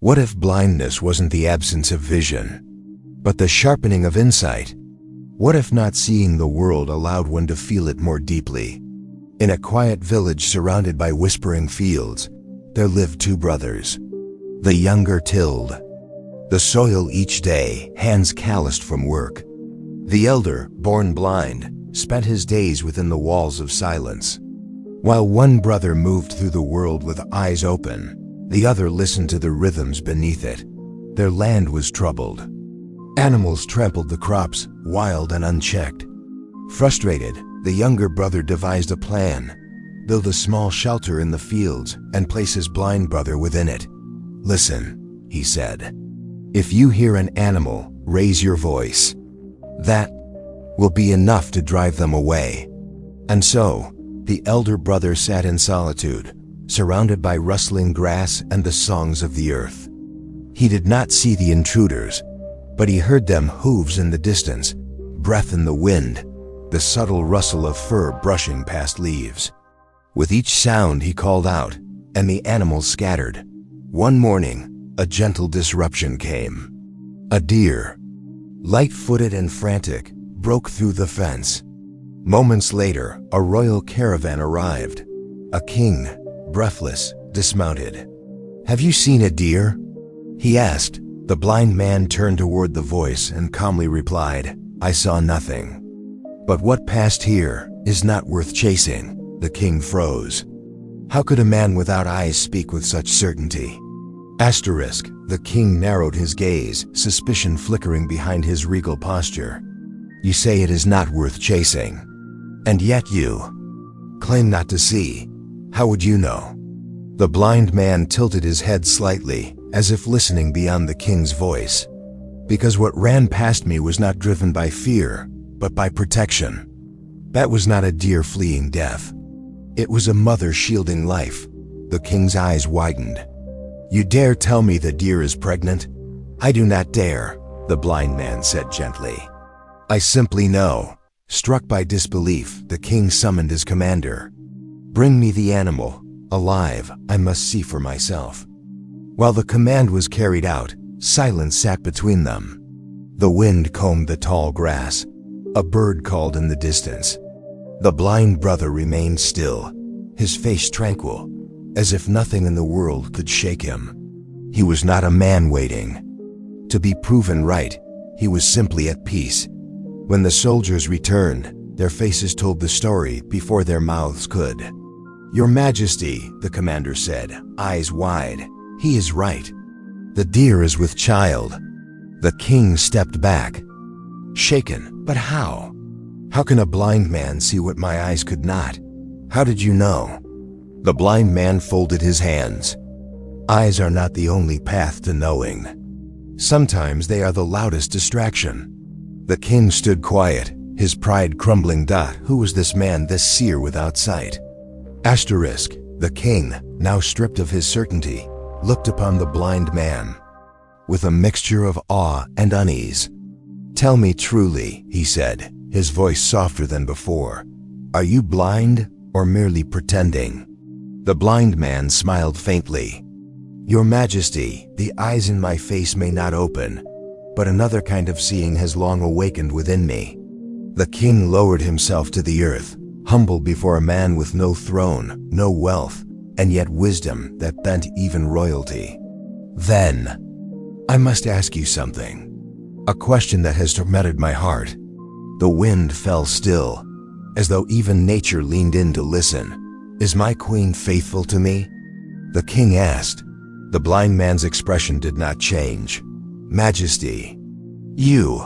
What if blindness wasn't the absence of vision, but the sharpening of insight? What if not seeing the world allowed one to feel it more deeply? In a quiet village surrounded by whispering fields, there lived two brothers. The younger tilled the soil each day, hands calloused from work. The elder, born blind, spent his days within the walls of silence. While one brother moved through the world with eyes open, the other listened to the rhythms beneath it. Their land was troubled. Animals trampled the crops, wild and unchecked. Frustrated, the younger brother devised a plan: build a small shelter in the fields and place his blind brother within it. "Listen," he said. "If you hear an animal, raise your voice. That will be enough to drive them away." And so, the elder brother sat in solitude, surrounded by rustling grass and the songs of the earth. He did not see the intruders, but he heard them: hooves in the distance, breath in the wind, the subtle rustle of fur brushing past leaves. With each sound he called out, and the animals scattered. One morning, a gentle disruption came. A deer, light-footed and frantic, broke through the fence. Moments later, a royal caravan arrived. A king, breathless, dismounted. "Have you seen a deer?" he asked. The blind man turned toward the voice and calmly replied, "I saw nothing." "But what passed here is not worth chasing." The king froze. How could a man without eyes speak with such certainty? Asterisk. The king narrowed his gaze, suspicion flickering behind his regal posture. "You say it is not worth chasing, and yet you claim not to see. How would you know?" The blind man tilted his head slightly, as if listening beyond the king's voice. "Because what ran past me was not driven by fear, but by protection. That was not a deer fleeing death. It was a mother shielding life." The king's eyes widened. "You dare tell me the deer is pregnant?" "I do not dare," the blind man said gently. "I simply know." Struck by disbelief, the king summoned his commander. "Bring me the animal, alive. I must see for myself." While the command was carried out, silence sat between them. The wind combed the tall grass. A bird called in the distance. The blind brother remained still, his face tranquil, as if nothing in the world could shake him. He was not a man waiting to be proven right. He was simply at peace. When the soldiers returned, their faces told the story before their mouths could. "Your Majesty," the commander said, eyes wide, "he is right. The deer is with child." The king stepped back, shaken. "But how? How can a blind man see what my eyes could not? How did you know?" The blind man folded his hands. "Eyes are not the only path to knowing. Sometimes they are the loudest distraction." The king stood quiet, his pride crumbling. Who was this man, this seer without sight? Asterisk. The king, now stripped of his certainty, looked upon the blind man with a mixture of awe and unease. "Tell me truly," he said, his voice softer than before. "Are you blind or merely pretending?" The blind man smiled faintly. "Your Majesty, the eyes in my face may not open, but another kind of seeing has long awakened within me." The king lowered himself to the earth, humble before a man with no throne, no wealth, and yet wisdom that bent even royalty. "Then, I must ask you something. A question that has tormented my heart." The wind fell still, as though even nature leaned in to listen. "Is my queen faithful to me?" the king asked. The blind man's expression did not change. "Majesty, you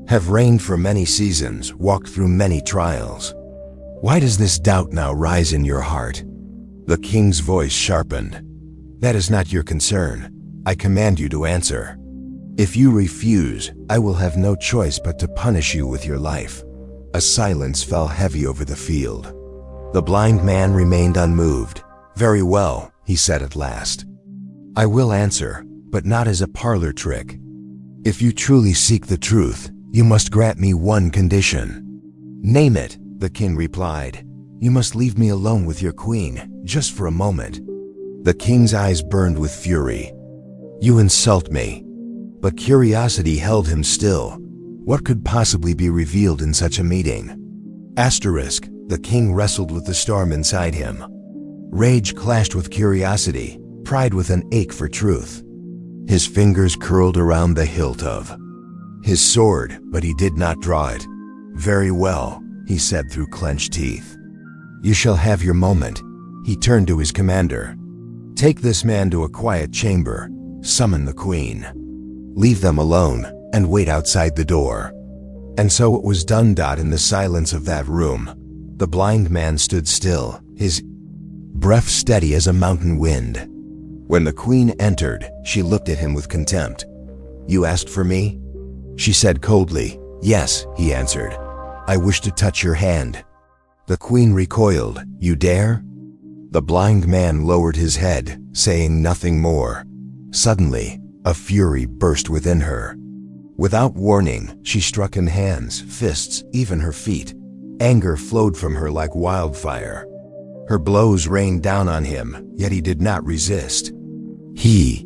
have reigned for many seasons, walked through many trials. Why does this doubt now rise in your heart?" The king's voice sharpened. "That is not your concern. I command you to answer. If you refuse, I will have no choice but to punish you with your life." A silence fell heavy over the field. The blind man remained unmoved. "Very well," he said at last. "I will answer, but not as a parlor trick. If you truly seek the truth, you must grant me one condition." "Name it," the king replied. "You must leave me alone with your queen, just for a moment." The king's eyes burned with fury. You insult me. But curiosity held him still. What could possibly be revealed in such a meeting? Asterisk, the king wrestled with the storm inside him. Rage clashed with curiosity, pride with an ache for truth. His fingers curled around the hilt of his sword, but he did not draw it. Very well, he said through clenched teeth. You shall have your moment. He turned to his commander. Take this man to a quiet chamber. Summon the queen. Leave them alone and wait outside the door. And so it was done. In the silence of that room, the blind man stood still, his breath steady as a mountain wind. When the queen entered, she looked at him with contempt. You asked for me? She said coldly. Yes, he answered. I wish to touch your hand. The queen recoiled. You dare? The blind man lowered his head, saying nothing more. Suddenly, a fury burst within her. Without warning, she struck him hands, fists, even her feet. Anger flowed from her like wildfire. Her blows rained down on him, yet he did not resist. He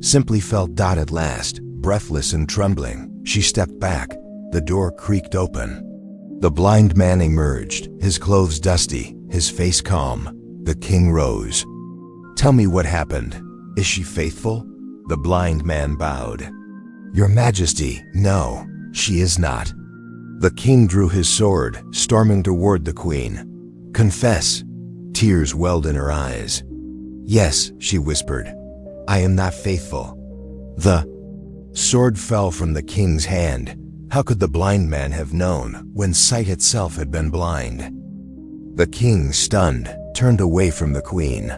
simply felt at last, breathless and trembling. She stepped back. The door creaked open. The blind man emerged, his clothes dusty, his face calm. The king rose. Tell me what happened. Is she faithful? The blind man bowed. Your Majesty, no, she is not. The king drew his sword, storming toward the queen. Confess. Tears welled in her eyes. Yes, she whispered. I am not faithful. The sword fell from the king's hand. How could the blind man have known when sight itself had been blind? The king, stunned, turned away from the queen.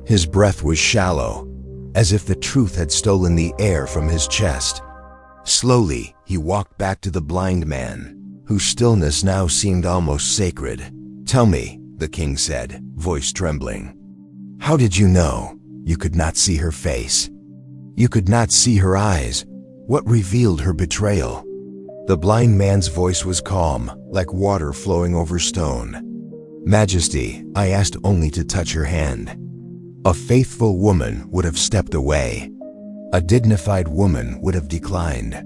His breath was shallow, as if the truth had stolen the air from his chest. Slowly, he walked back to the blind man, whose stillness now seemed almost sacred. Tell me, the king said, voice trembling. How did you know? You could not see her face. You could not see her eyes. What revealed her betrayal? The blind man's voice was calm, like water flowing over stone. Majesty, I asked only to touch her hand. A faithful woman would have stepped away. A dignified woman would have declined.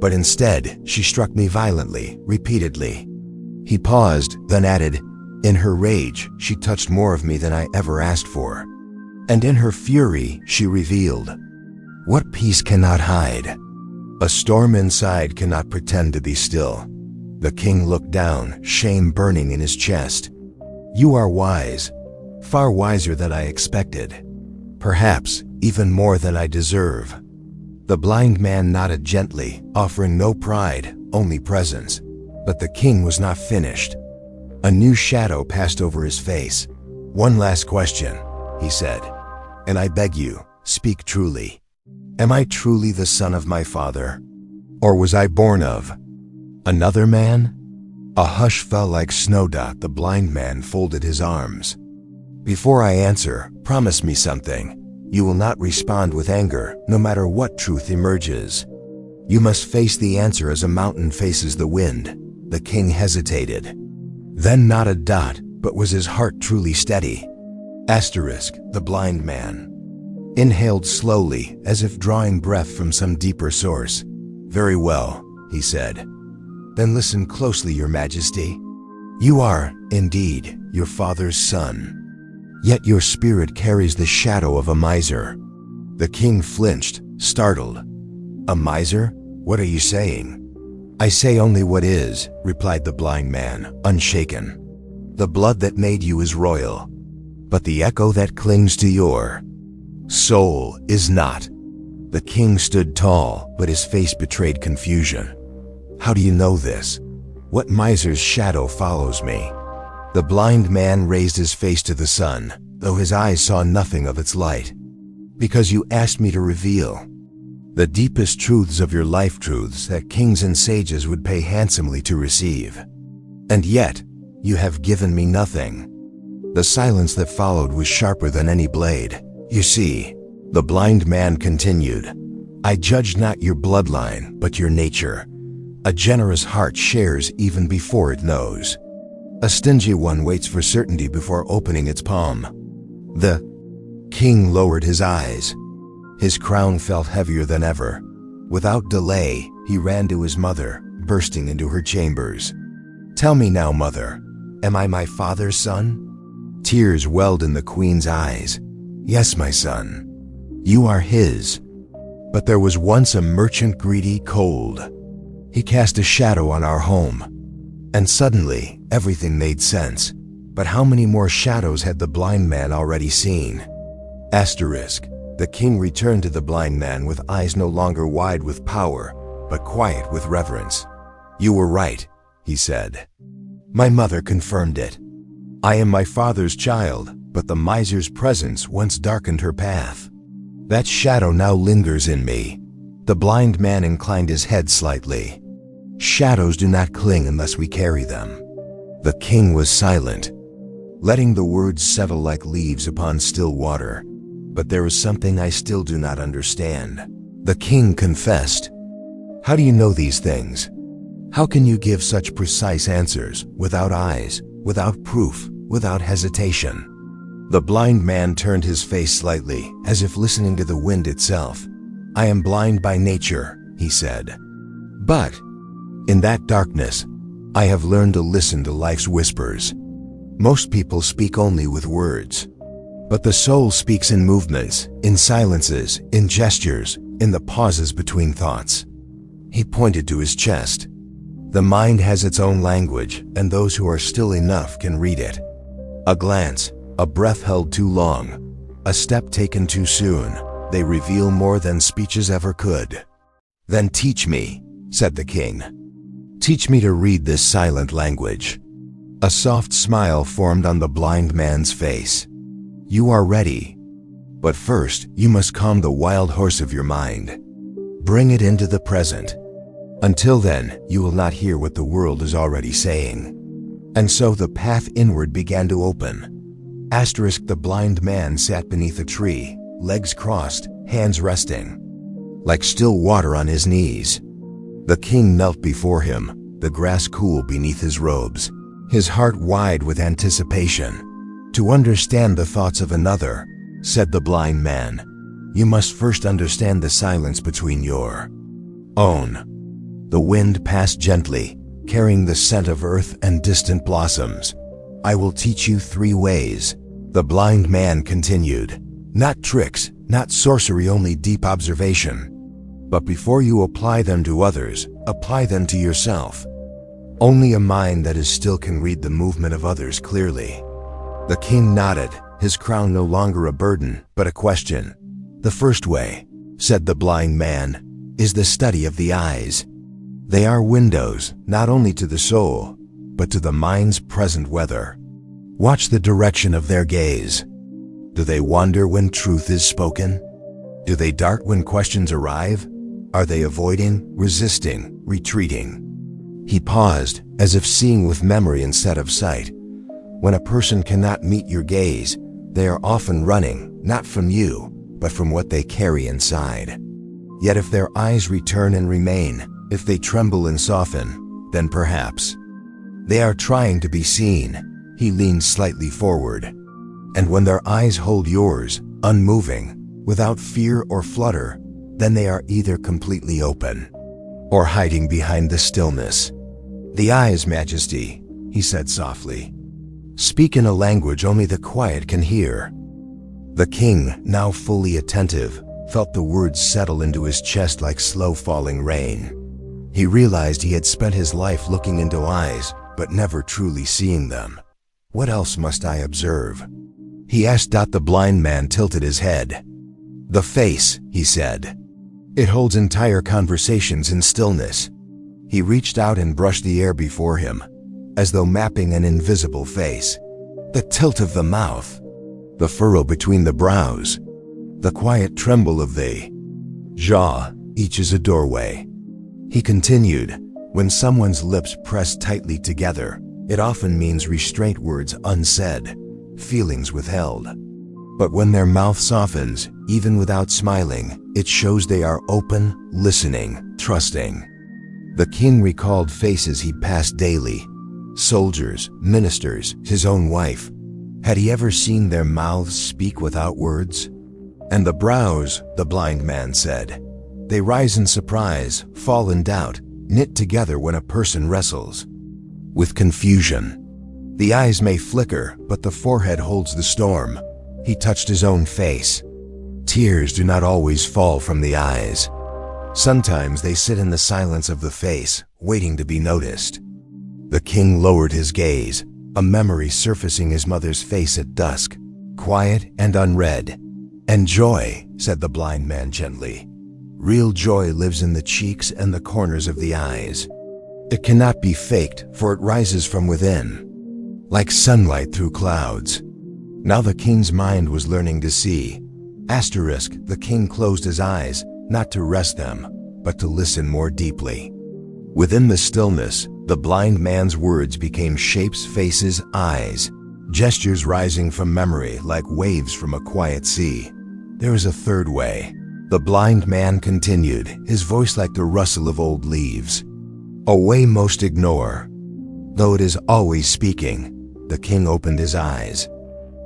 But instead, she struck me violently, repeatedly. He paused, then added, in her rage, she touched more of me than I ever asked for. And in her fury, she revealed what peace cannot hide. A storm inside cannot pretend to be still. The king looked down, shame burning in his chest. You are wise, far wiser than I expected. Perhaps even more than I deserve. The blind man nodded gently, offering no pride, only presence. But the king was not finished. A new shadow passed over his face. One last question, he said. And I beg you, speak truly. Am I truly the son of my father? Or was I born of another man? A hush fell like snow. The blind man folded his arms. Before I answer, promise me something. You will not respond with anger, no matter what truth emerges. You must face the answer as a mountain faces the wind. The king hesitated. Then nodded. But was his heart truly steady? Asterisk, the blind man inhaled slowly, as if drawing breath from some deeper source. Very well, he said. Then listen closely, Your Majesty. You are, indeed, your father's son. Yet your spirit carries the shadow of a miser. The king flinched, startled. A miser? What are you saying? I say only what is, replied the blind man, unshaken. The blood that made you is royal, but the echo that clings to your soul is not. The king stood tall, but his face betrayed confusion. How do you know this? What miser's shadow follows me? The blind man raised his face to the sun, though his eyes saw nothing of its light. Because you asked me to reveal the deepest truths of your life, truths that kings and sages would pay handsomely to receive. And yet, you have given me nothing. The silence that followed was sharper than any blade. You see, the blind man continued, I judge not your bloodline, but your nature. A generous heart shares even before it knows. A stingy one waits for certainty before opening its palm. The king lowered his eyes. His crown felt heavier than ever. Without delay, he ran to his mother, bursting into her chambers. "Tell me now, mother, am I my father's son?" Tears welled in the queen's eyes. "Yes, my son, you are his. But there was once a merchant greedy, cold. He cast a shadow on our home. And suddenly, everything made sense. But how many more shadows had the blind man already seen?" Asterisk. The king returned to the blind man with eyes no longer wide with power, but quiet with reverence. "You were right," he said. "My mother confirmed it. I am my father's child, but the miser's presence once darkened her path. That shadow now lingers in me." The blind man inclined his head slightly. "Shadows do not cling unless we carry them." The king was silent, letting the words settle like leaves upon still water. "But there is something I still do not understand," the king confessed. "How do you know these things? How can you give such precise answers, without eyes, without proof, without hesitation?" The blind man turned his face slightly, as if listening to the wind itself. "I am blind by nature," he said. "But in that darkness, I have learned to listen to life's whispers. Most people speak only with words. But the soul speaks in movements, in silences, in gestures, in the pauses between thoughts." He pointed to his chest. "The mind has its own language, and those who are still enough can read it. A glance, a breath held too long, a step taken too soon, they reveal more than speeches ever could." "Then teach me," said the king. "Teach me to read this silent language." A soft smile formed on the blind man's face. "You are ready. But first, you must calm the wild horse of your mind. Bring it into the present. Until then, you will not hear what the world is already saying." And so the path inward began to open. Asterisk. The blind man sat beneath a tree, legs crossed, hands resting, like still water on his knees. The king knelt before him, the grass cool beneath his robes, his heart wide with anticipation. "To understand the thoughts of another," said the blind man, "you must first understand the silence between your own." The wind passed gently, carrying the scent of earth and distant blossoms. "I will teach you 3 ways," the blind man continued. "Not tricks, not sorcery, only deep observation. But before you apply them to others, apply them to yourself. Only a mind that is still can read the movement of others clearly." The king nodded, his crown no longer a burden, but a question. "The first way," said the blind man, "is the study of the eyes. They are windows, not only to the soul, but to the mind's present weather. Watch the direction of their gaze. Do they wander when truth is spoken? Do they dart when questions arrive? Are they avoiding, resisting, retreating?" He paused, as if seeing with memory instead of sight. When a person cannot meet your gaze, they are often running, not from you, but from what they carry inside. Yet if their eyes return and remain, if they tremble and soften, then perhaps they are trying to be seen. He leaned slightly forward. "And when their eyes hold yours, unmoving, without fear or flutter, then they are either completely open, or hiding behind the stillness." "The eyes, Majesty," he said softly, "speak in a language only the quiet can hear." The king, now fully attentive, felt the words settle into his chest like slow falling rain. He realized he had spent his life looking into eyes, but never truly seeing them. "What else must I observe?" he asked. The blind man tilted his head. "The face," he said. "It holds entire conversations in stillness." He reached out and brushed the air before him, as though mapping an invisible face. "The tilt of the mouth, the furrow between the brows, the quiet tremble of the jaw, each is a doorway." He continued, "When someone's lips press tightly together, it often means restraint, words unsaid, feelings withheld. But when their mouth softens, even without smiling, it shows they are open, listening, trusting." The king recalled faces he passed daily. Soldiers, ministers, his own wife. Had he ever seen their mouths speak without words? And the brows, the blind man said. They rise in surprise, fall in doubt, knit together when a person wrestles with confusion. The eyes may flicker, but the forehead holds the storm. He touched his own face. Tears do not always fall from the eyes. Sometimes they sit in the silence of the face, waiting to be noticed. The king lowered his gaze, a memory surfacing his mother's face at dusk, quiet and unread. And joy, said the blind man gently. Real joy lives in the cheeks and the corners of the eyes. It cannot be faked, for it rises from within, like sunlight through clouds. Now the king's mind was learning to see. The king closed his eyes, not to rest them, but to listen more deeply. Within the stillness, the blind man's words became shapes, faces, eyes, gestures rising from memory like waves from a quiet sea. There is a third way. The blind man continued, his voice like the rustle of old leaves. A way most ignore, though it is always speaking. The king opened his eyes.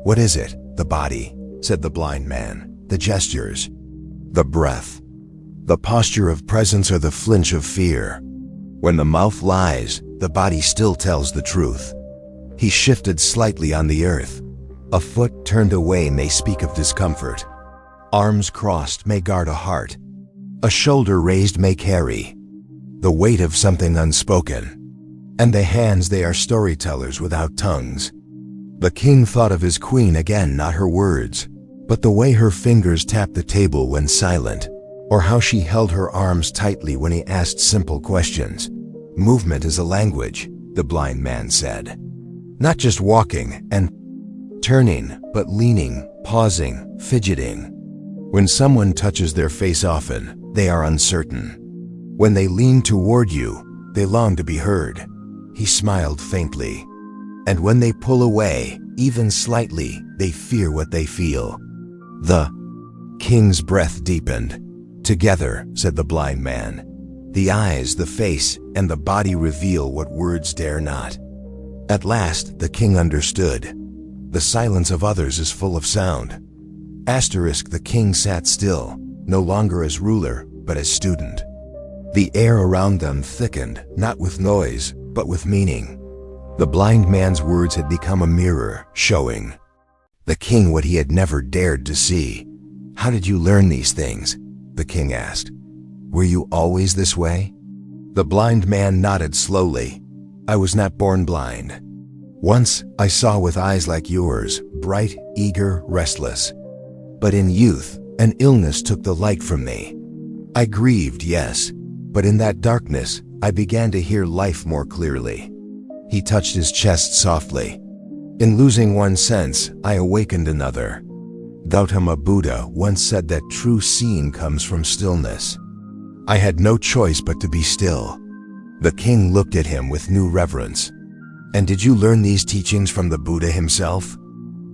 What is it? The body, said the blind man. The gestures, the breath, the posture of presence or the flinch of fear. When the mouth lies, the body still tells the truth. He shifted slightly on the earth. A foot turned away may speak of discomfort. Arms crossed may guard a heart. A shoulder raised may carry the weight of something unspoken. And the hands, they are storytellers without tongues. The king thought of his queen again, not her words, but the way her fingers tapped the table when silent, or how she held her arms tightly when he asked simple questions. Movement is a language, the blind man said. Not just walking and turning, but leaning, pausing, fidgeting. When someone touches their face often, they are uncertain. When they lean toward you, they long to be heard. He smiled faintly. And when they pull away, even slightly, they fear what they feel. The king's breath deepened. Together, said the blind man. The eyes, the face, and the body reveal what words dare not. At last, the king understood. The silence of others is full of sound. The king sat still, no longer as ruler, but as student. The air around them thickened, not with noise, but with meaning. The blind man's words had become a mirror, showing the king what he had never dared to see. How did you learn these things? The king asked. Were you always this way? The blind man nodded slowly. I was not born blind. Once I saw with eyes like yours, bright, eager, restless. But in youth, an illness took the light from me. I grieved, yes, but in that darkness, I began to hear life more clearly. He touched his chest softly. In losing one sense, I awakened another. Gautama Buddha once said that true seeing comes from stillness. I had no choice but to be still. The king looked at him with new reverence. And did you learn these teachings from the Buddha himself?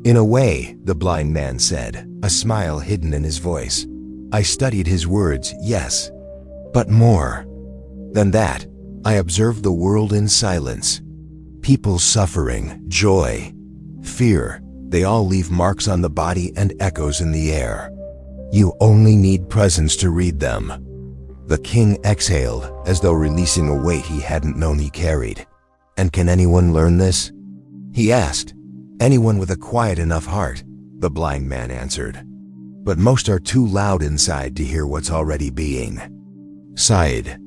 In a way, the blind man said, a smile hidden in his voice. I studied his words, yes. But more than that, I observed the world in silence. People suffering, joy, fear, they all leave marks on the body and echoes in the air. You only need presence to read them. The king exhaled, as though releasing a weight he hadn't known he carried. And can anyone learn this? He asked. Anyone with a quiet enough heart, the blind man answered. But most are too loud inside to hear what's already being sighed.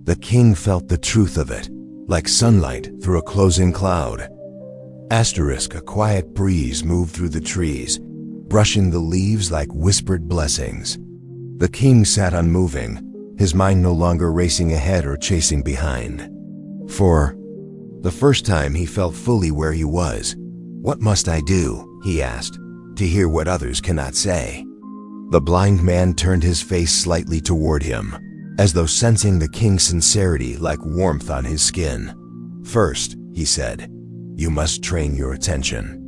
The king felt the truth of it, like sunlight through a closing cloud. A quiet breeze moved through the trees, brushing the leaves like whispered blessings. The king sat unmoving, his mind no longer racing ahead or chasing behind. For the first time he felt fully where he was. What must I do, he asked, to hear what others cannot say? The blind man turned his face slightly toward him, as though sensing the king's sincerity like warmth on his skin. First, he said, you must train your attention.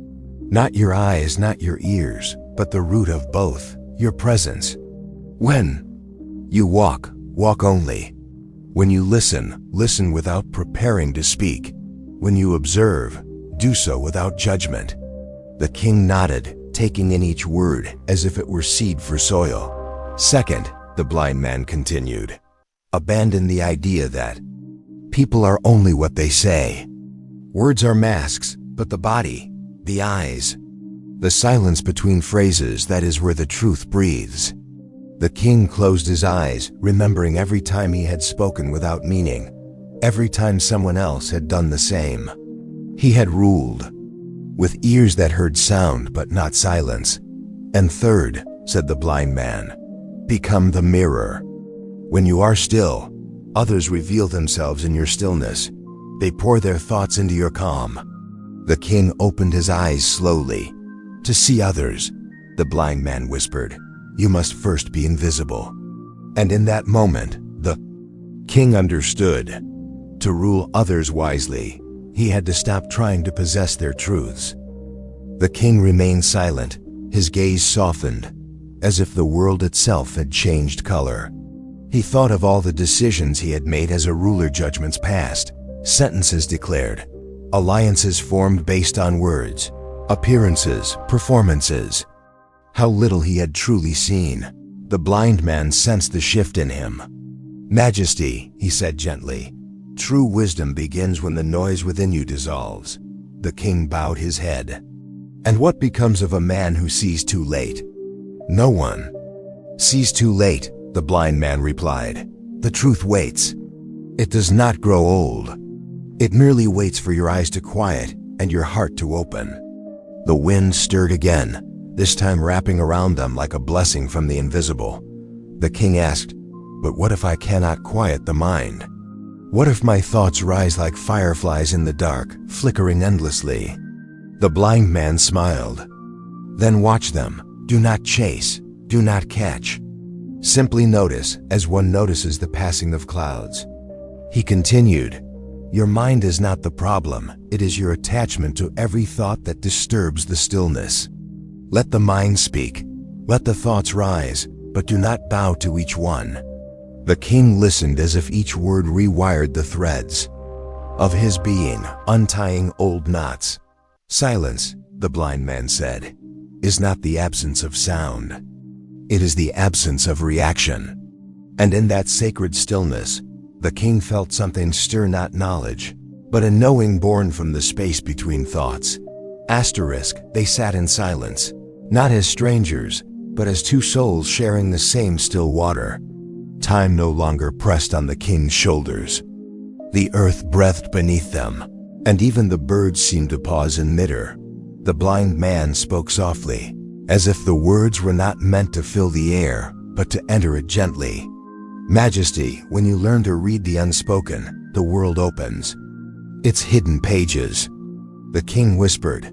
Not your eyes, not your ears, but the root of both, your presence. When you walk, walk only. When you listen, listen without preparing to speak. When you observe, do so without judgment. The king nodded, taking in each word as if it were seed for soil. Second, the blind man continued, abandon the idea that people are only what they say. Words are masks, but the body, the eyes, the silence between phrases, that is where the truth breathes. The king closed his eyes, remembering every time he had spoken without meaning, every time someone else had done the same. He had ruled, with ears that heard sound but not silence. And third, said the blind man, become the mirror. When you are still, others reveal themselves in your stillness. They pour their thoughts into your calm. The king opened his eyes slowly. To see others, the blind man whispered, you must first be invisible. And in that moment, the king understood. To rule others wisely, he had to stop trying to possess their truths. The king remained silent, his gaze softened, as if the world itself had changed color. He thought of all the decisions he had made as a ruler, judgments passed, sentences declared, alliances formed based on words, appearances, performances. How little he had truly seen. The blind man sensed the shift in him. Majesty, he said gently, true wisdom begins when the noise within you dissolves. The king bowed his head. And what becomes of a man who sees too late? No one sees too late, the blind man replied. The truth waits. It does not grow old. It merely waits for your eyes to quiet and your heart to open. The wind stirred again, this time wrapping around them like a blessing from the invisible. The king asked, but what if I cannot quiet the mind? What if my thoughts rise like fireflies in the dark, flickering endlessly? The blind man smiled. Then watch them. Do not chase. Do not catch. Simply notice as one notices the passing of clouds. He continued, your mind is not the problem. It is your attachment to every thought that disturbs the stillness. Let the mind speak. Let the thoughts rise, but do not bow to each one. The king listened as if each word rewired the threads of his being, untying old knots. Silence, the blind man said, is not the absence of sound. It is the absence of reaction. And in that sacred stillness, the king felt something stir, not knowledge, but a knowing born from the space between thoughts. Asterisk, they sat in silence, not as strangers, but as two souls sharing the same still water. Time no longer pressed on the king's shoulders. The earth breathed beneath them, and even the birds seemed to pause in midair. The blind man spoke softly, as if the words were not meant to fill the air, but to enter it gently. Majesty, when you learn to read the unspoken, the world opens its hidden pages. The king whispered,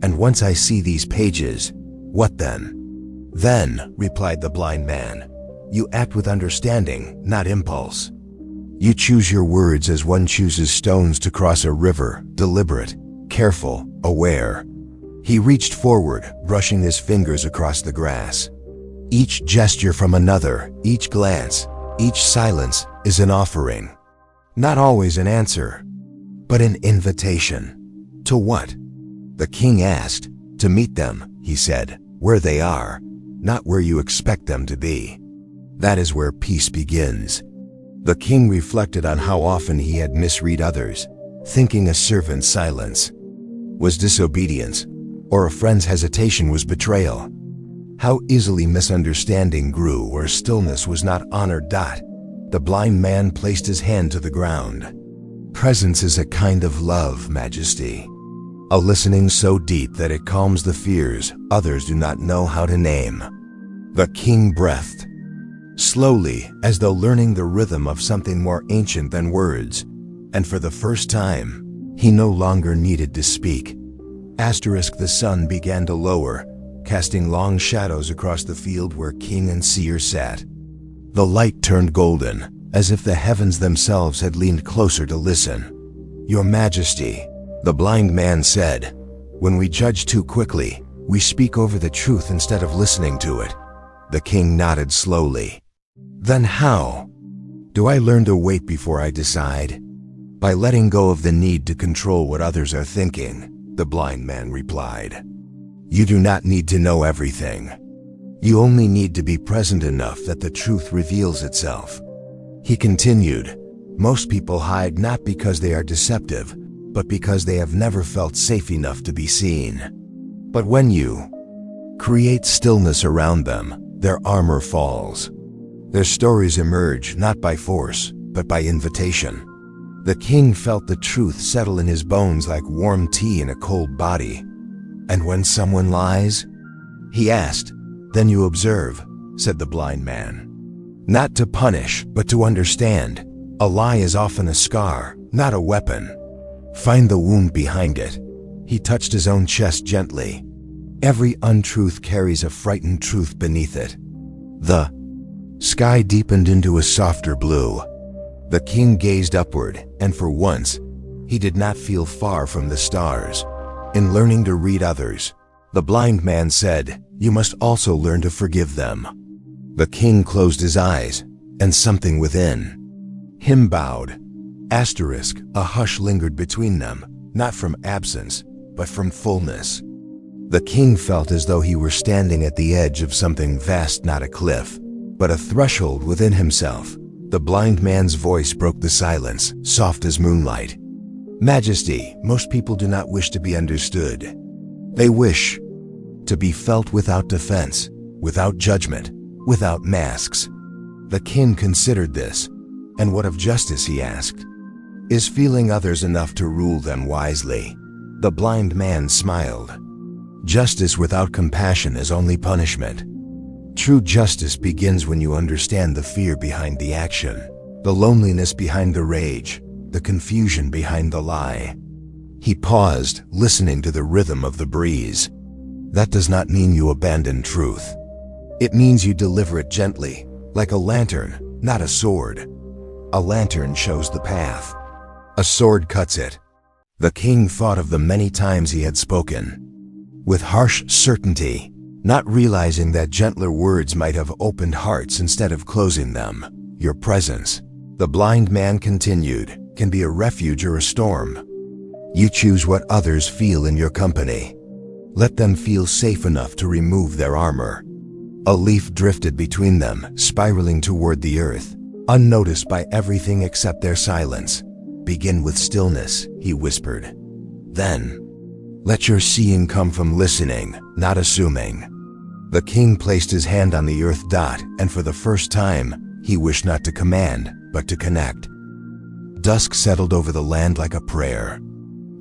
and once I see these pages, what then? Then, replied the blind man, you act with understanding, not impulse. You choose your words as one chooses stones to cross a river, deliberate, careful, aware. He reached forward, brushing his fingers across the grass. Each gesture from another, each glance, each silence is an offering. Not always an answer, but an invitation. To what? The king asked. To meet them, he said, where they are, not where you expect them to be. That is where peace begins. The king reflected on how often he had misread others, thinking a servant's silence was disobedience, or a friend's hesitation was betrayal. How easily misunderstanding grew where stillness was not honored. The blind man placed his hand to the ground. Presence is a kind of love, Majesty. A listening so deep that it calms the fears others do not know how to name. The king breathed slowly, as though learning the rhythm of something more ancient than words, and for the first time, he no longer needed to speak. Asterisk, the sun began to lower, casting long shadows across the field where king and seer sat. The light turned golden, as if the heavens themselves had leaned closer to listen. Your Majesty, the blind man said, when we judge too quickly, we speak over the truth instead of listening to it. The king nodded slowly. Then how do I learn to wait before I decide? By letting go of the need to control what others are thinking, the blind man replied. You do not need to know everything. You only need to be present enough that the truth reveals itself. He continued, most people hide not because they are deceptive, but because they have never felt safe enough to be seen. But when you create stillness around them, their armor falls. Their stories emerge not by force, but by invitation. The king felt the truth settle in his bones like warm tea in a cold body. And when someone lies? He asked. Then you observe, said the blind man. Not to punish, but to understand. A lie is often a scar, not a weapon. Find the wound behind it. He touched his own chest gently. Every untruth carries a frightened truth beneath it. The sky deepened into a softer blue. The king gazed upward, and for once, he did not feel far from the stars. In learning to read others, the blind man said, you must also learn to forgive them. The king closed his eyes, and something within him bowed. Asterisk, a hush lingered between them, not from absence, but from fullness. The king felt as though he were standing at the edge of something vast, not a cliff, but a threshold within himself. The blind man's voice broke the silence, soft as moonlight. Majesty, most people do not wish to be understood. They wish to be felt without defense, without judgment, without masks. The king considered this. And what of justice, he asked. Is feeling others enough to rule them wisely? The blind man smiled. Justice without compassion is only punishment. True justice begins when you understand the fear behind the action, the loneliness behind the rage, the confusion behind the lie. He paused, listening to the rhythm of the breeze. That does not mean you abandon truth. It means you deliver it gently, like a lantern, not a sword. A lantern shows the path. A sword cuts it. The king thought of the many times he had spoken with harsh certainty, not realizing that gentler words might have opened hearts instead of closing them. Your presence, the blind man continued, can be a refuge or a storm. You choose what others feel in your company. Let them feel safe enough to remove their armor. A leaf drifted between them, spiraling toward the earth, unnoticed by everything except their silence. Begin with stillness, he whispered. Then, let your seeing come from listening, not assuming. The king placed his hand on the earth dot, and for the first time, he wished not to command, but to connect. Dusk settled over the land like a prayer.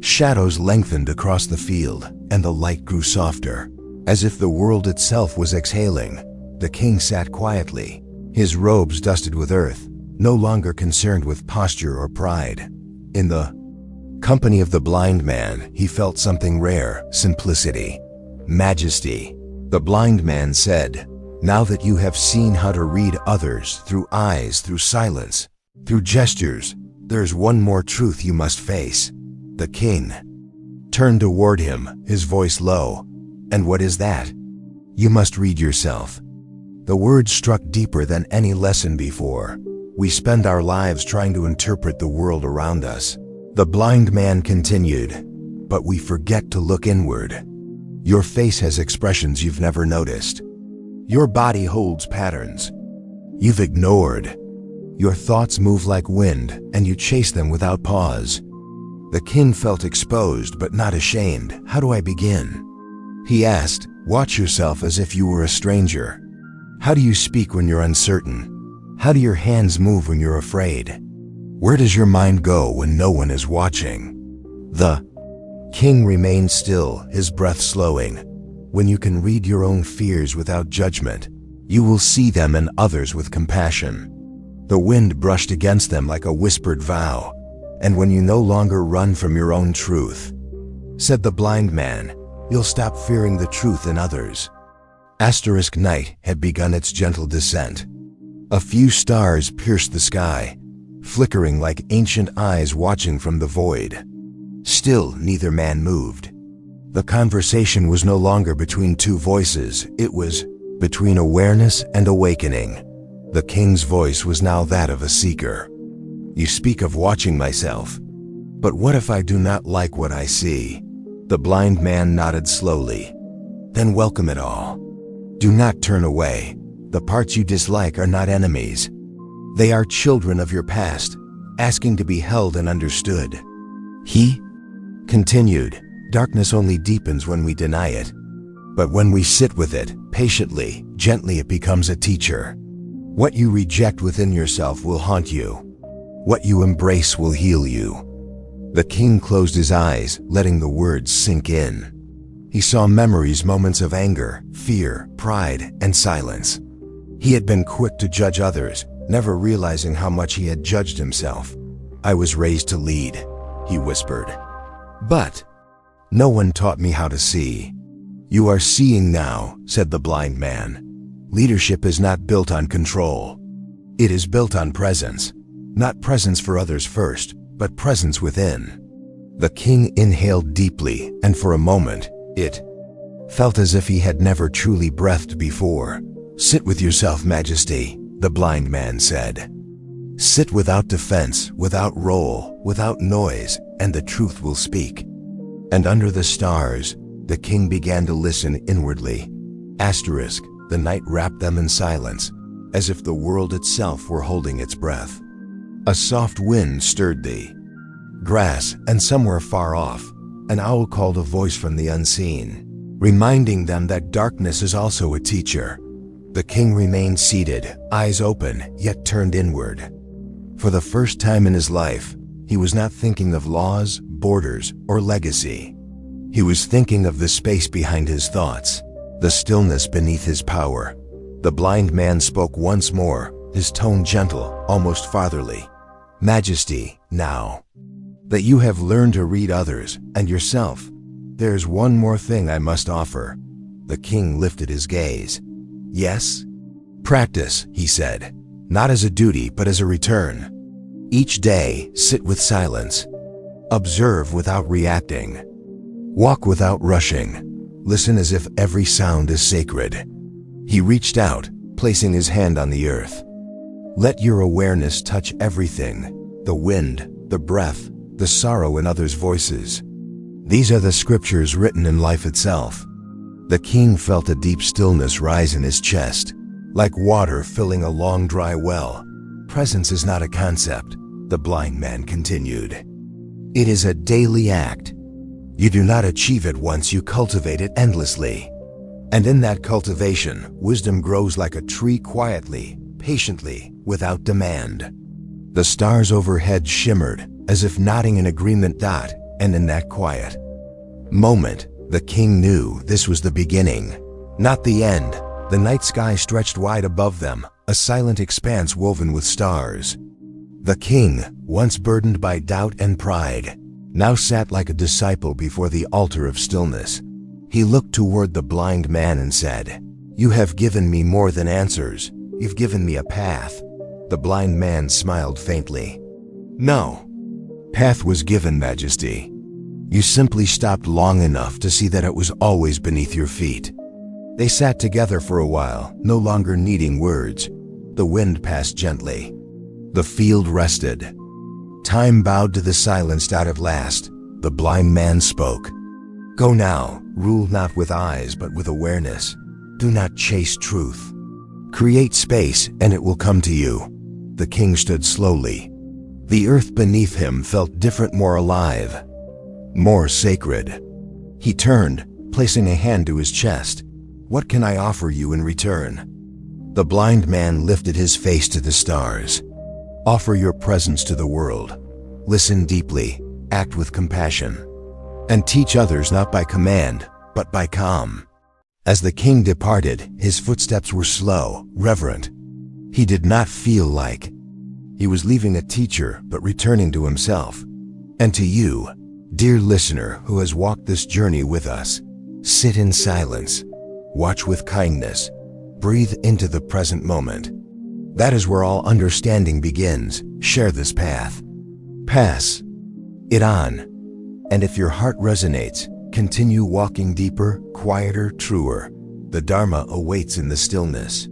Shadows lengthened across the field, and the light grew softer, as if the world itself was exhaling. The king sat quietly, his robes dusted with earth, no longer concerned with posture or pride. In the company of the blind man, he felt something rare, simplicity, majesty. The blind man said, now that you have seen how to read others through eyes, through silence, through gestures, there's one more truth you must face. The king turned toward him, his voice low. And what is that? You must read yourself. The words struck deeper than any lesson before. We spend our lives trying to interpret the world around us. The blind man continued, but we forget to look inward. Your face has expressions you've never noticed. Your body holds patterns you've ignored. Your thoughts move like wind, and you chase them without pause. The king felt exposed but not ashamed. How do I begin? He asked. Watch yourself as if you were a stranger. How do you speak when you're uncertain? How do your hands move when you're afraid? Where does your mind go when no one is watching? The king remained still, his breath slowing. When you can read your own fears without judgment, you will see them and others with compassion. The wind brushed against them like a whispered vow. And when you no longer run from your own truth, said the blind man, you'll stop fearing the truth in others. Asterisk night had begun its gentle descent. A few stars pierced the sky, flickering like ancient eyes watching from the void. Still, neither man moved. The conversation was no longer between two voices, it was between awareness and awakening. The king's voice was now that of a seeker. You speak of watching myself, but what if I do not like what I see? The blind man nodded slowly. then welcome it all. Do not turn away. The parts you dislike are not enemies. They are children of your past, asking to be held and understood. He continued, darkness only deepens when we deny it. But when we sit with it, patiently, gently, it becomes a teacher. What you reject within yourself will haunt you. What you embrace will heal you. The king closed his eyes, letting the words sink in. He saw memories, moments of anger, fear, pride, and silence. He had been quick to judge others, never realizing how much he had judged himself. I was raised to lead, he whispered. But no one taught me how to see. You are seeing now, said the blind man. Leadership is not built on control. It is built on presence. Not presence for others first, but presence within. The king inhaled deeply, and for a moment, it felt as if he had never truly breathed before. Sit with yourself, Majesty, the blind man said. Sit without defense, without role, without noise, and the truth will speak. And under the stars, the king began to listen inwardly. Asterisk, the night wrapped them in silence, as if the world itself were holding its breath. A soft wind stirred the grass, and somewhere far off, an owl called a voice from the unseen, reminding them that darkness is also a teacher. The king remained seated, eyes open, yet turned inward. For the first time in his life, he was not thinking of laws, borders, or legacy. He was thinking of the space behind his thoughts, the stillness beneath his power. The blind man spoke once more, his tone gentle, almost fatherly. Majesty, now that you have learned to read others and yourself, there's one more thing I must offer. The king lifted his gaze. Yes? Practice, he said, not as a duty but as a return. Each day, sit with silence. Observe without reacting. Walk without rushing. Listen as if every sound is sacred. He reached out, placing his hand on the earth. Let your awareness touch everything, the wind, the breath, the sorrow in others' voices. These are the scriptures written in life itself. The king felt a deep stillness rise in his chest, like water filling a long dry well. Presence is not a concept, the blind man continued. It is a daily act. You do not achieve it once, you cultivate it endlessly. And in that cultivation, wisdom grows like a tree quietly, patiently, without demand. The stars overhead shimmered, as if nodding in agreement. And in that quiet moment, the king knew this was the beginning, not the end. The night sky stretched wide above them, a silent expanse woven with stars. The king, once burdened by doubt and pride, now sat like a disciple before the altar of stillness. He looked toward the blind man and said, "You have given me more than answers. You've given me a path." The blind man smiled faintly. "No. Path was given, Majesty. You simply stopped long enough to see that it was always beneath your feet." They sat together for a while, no longer needing words. The wind passed gently. The field rested. Time bowed to the silence. At last, the blind man spoke. "Go now, rule not with eyes but with awareness. Do not chase truth. Create space and it will come to you." The king stood slowly. The earth beneath him felt different, more alive, more sacred. He turned, placing a hand to his chest. "What can I offer you in return?" The blind man lifted his face to the stars. "Offer your presence to the world. Listen deeply, act with compassion, and teach others not by command, but by calm." As the king departed, his footsteps were slow, reverent. He did not feel like he was leaving a teacher, but returning to himself. And to you, dear listener who has walked this journey with us, sit in silence, watch with kindness, breathe into the present moment. That is where all understanding begins. Share this path. Pass it on. And if your heart resonates, continue walking deeper, quieter, truer. The Dharma awaits in the stillness.